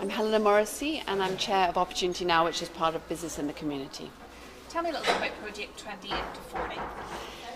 I'm Helena Morrissey and I'm Chair of Opportunity Now, which is part of Business in the Community. Tell me a little bit about Project 28 to 40.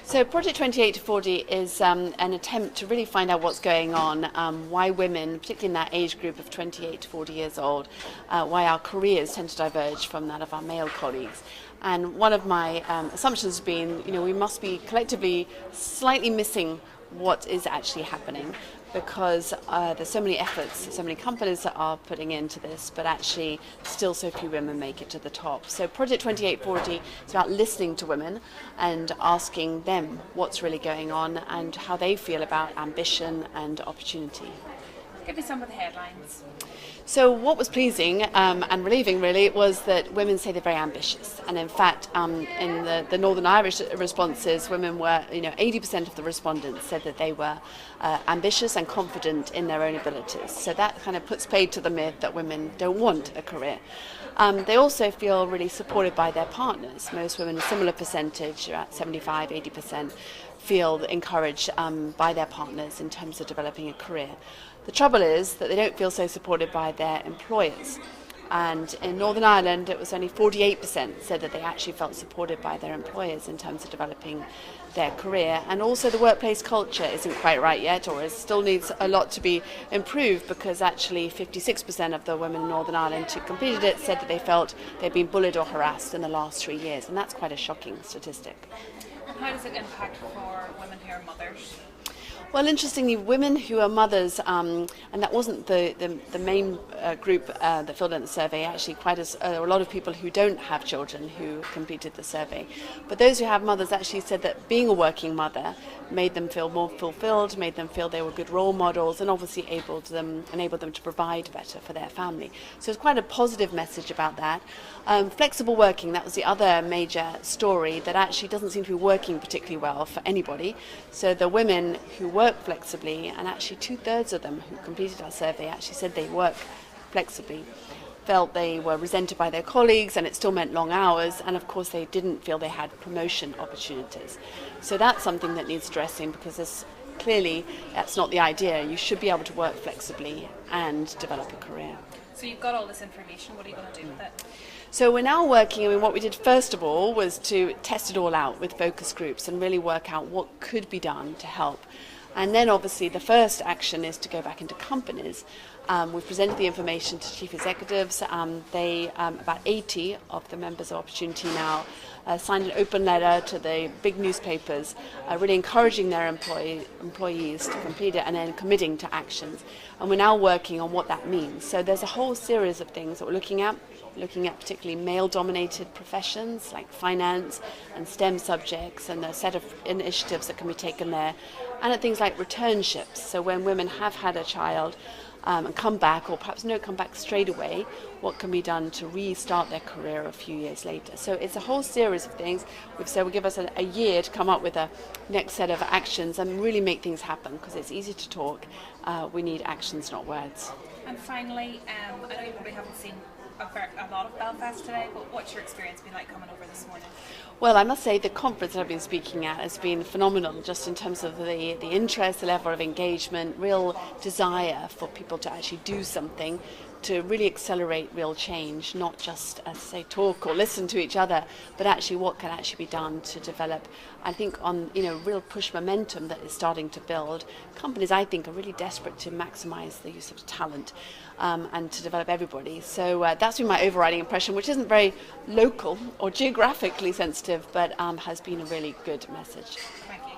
So Project 28 to 40 is an attempt to really find out what's going on, why women, particularly in that age group of 28 to 40 years old, why our careers tend to diverge from that of our male colleagues. And one of my assumptions has been, we must be collectively slightly missing what is actually happening, because there's so many efforts, so many companies that are putting into this, but actually still so few women make it to the top. So Project 2840 is about listening to women and asking them what's really going on and how they feel about ambition and opportunity. Give me some of the headlines. So what was pleasing and relieving really was that women say they're very ambitious, and in fact in the Northern Irish responses, women were, 80% of the respondents said that they were ambitious and confident in their own abilities. So that kind of puts paid to the myth that women don't want a career. They also feel really supported by their partners. Most women, a similar percentage, about 75, 80%, feel encouraged by their partners in terms of developing a career. The trouble is that they don't feel so supported by their employers. And in Northern Ireland, it was only 48% said that they actually felt supported by their employers in terms of developing their career. And also the workplace culture isn't quite right yet, or it still needs a lot to be improved, because actually 56% of the women in Northern Ireland who completed it said that they felt they'd been bullied or harassed in the last 3 years. And that's quite a shocking statistic. And how does it impact for women who are mothers? Well, interestingly, women who are mothers, and that wasn't the main group that filled in the survey, actually there were a lot of people who don't have children who completed the survey. But those who have mothers actually said that being a working mother made them feel more fulfilled, made them feel they were good role models, and obviously enabled them to provide better for their family. So it's quite a positive message about that. Flexible working, that was the other major story that actually doesn't seem to be working particularly well for anybody. So the women who work flexibly, and actually 2/3 of them who completed our survey actually said they work flexibly, felt they were resented by their colleagues, and it still meant long hours, and of course they didn't feel they had promotion opportunities. So that's something that needs addressing, because clearly that's not the idea. You should be able to work flexibly and develop a career. So you've got all this information, what are you going to do with it? So we're now working, what we did first of all was to test it all out with focus groups and really work out what could be done to help. And then obviously the first action is to go back into companies. We've presented the information to chief executives. About 80 of the members of Opportunity Now signed an open letter to the big newspapers, really encouraging their employees to complete it and then committing to actions. And we're now working on what that means. So there's a whole series of things that we're looking at particularly male-dominated professions like finance and STEM subjects, and a set of initiatives that can be taken there, and at things like returnships. So when women have had a child and come back, or perhaps don't come back straight away, what can be done to restart their career a few years later. So it's a whole series of things. We've said we'll give us a year to come up with a next set of actions and really make things happen, because it's easy to talk. We need actions, not words. And finally, I know you probably haven't seen a lot of Belfast today, but what's your experience been like coming over this morning? Well, I must say the conference that I've been speaking at has been phenomenal, just in terms of the interest, the level of engagement, real desire for people to actually do something to really accelerate real change, not just, as I say, talk or listen to each other, but actually what can actually be done to develop, I think, on real push momentum that is starting to build. Companies, I think, are really desperate to maximise the use of talent and to develop everybody. So that's been my overriding impression, which isn't very local or geographically sensitive, but has been a really good message. Thank you.